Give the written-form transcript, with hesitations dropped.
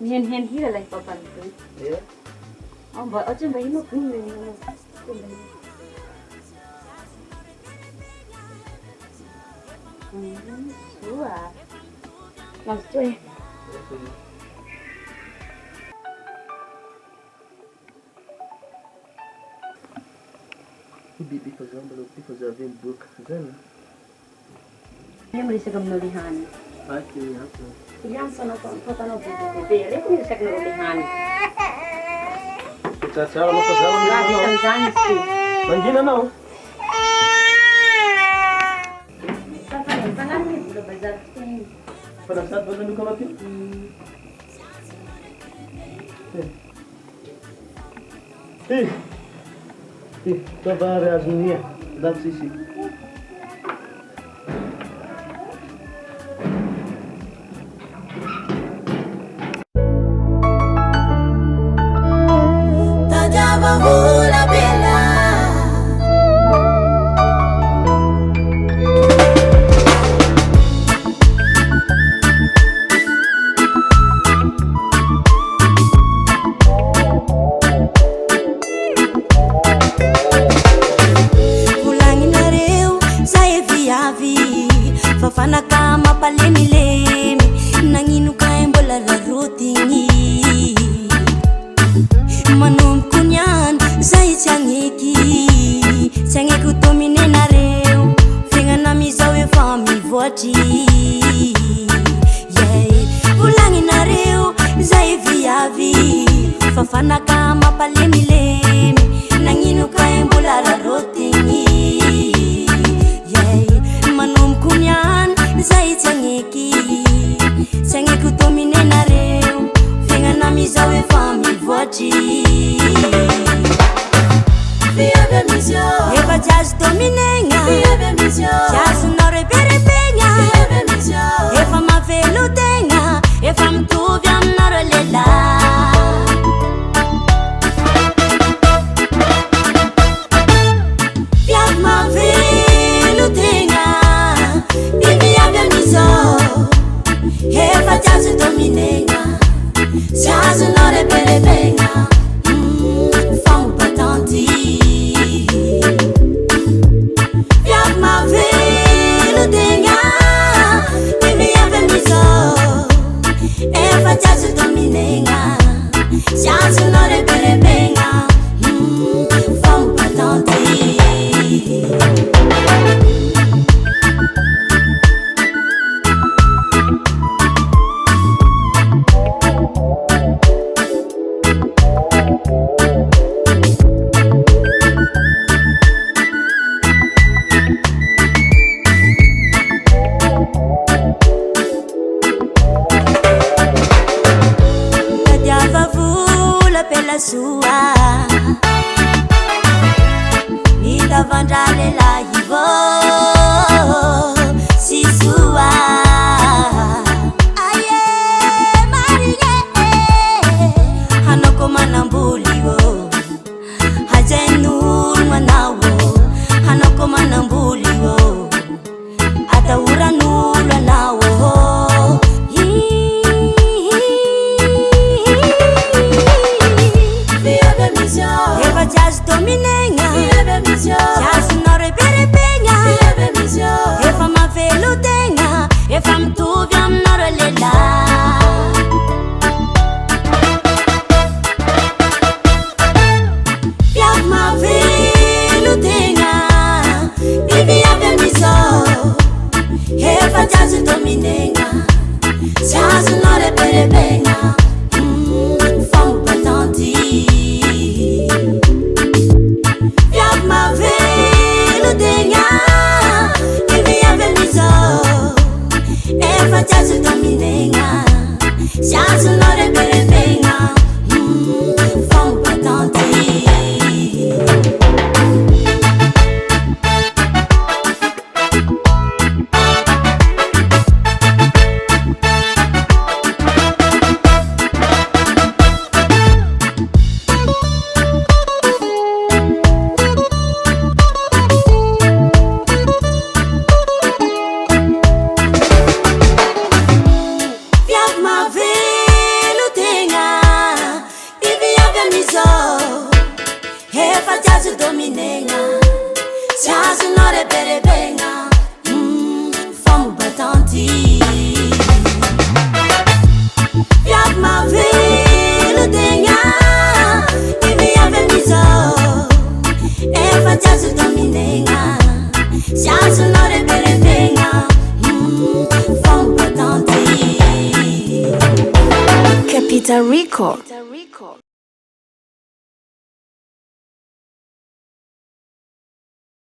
Hen hira like papa tu. Ya. Oh, macam bayi mau pun ni. Sua. Langsung tu. Bibi fazer belum fazer bem book fazer. Ini mesti kemuliaan. Aqui, aqui. Yang sana kota no bebe. Ele mesti kemuliaan. Kita cara mau fazer Lá de não. Tanzânia sim. Mandina não. Tangan ni sudah bazar sim. Pada saat belum duka mati. Kabar as minha. Dá sisi. Fafana kama palemilemi nanginuka embola la rotingi manum kunyan zai changeku tomine na reu finga na mizawe fami voti yeah ulangi na reu zai viavi fafana kama palemilemi nanginuka embola la rotingi manum kunyan zai changeku tomine na reu finga na mizawe fami voti Eva jazz dominenga jazz nore berebenga Eva ma velutenga Eva mtuvyam nore lela Fiat ma velutenga Bibi avia miso Eva jazz dominenga jazz nore berebenga Femme patenti Jazz dominenga, jazz nore berebenga, femme patente. Pela sua mi davandale la hivo si sua aye marie hanoko manambuliwo hajenul manawo hanoko manambuliwo ataura nula nawo Eva jazz dominenga jazz nore berebenga Eva ma velutenga Eva mtuvyam nore lela Fiat ma velutenga Bibi avia miso Eva jazz dominenga jazz nore berebenga Femme patenti Fiat ma velutenga azo dominegna sy azonao reberebegna fambobatanty viavy mavelo tegna iviavy amizao efa tsy azo dominegna sy azonao reberebegna fambobatanty Capital Record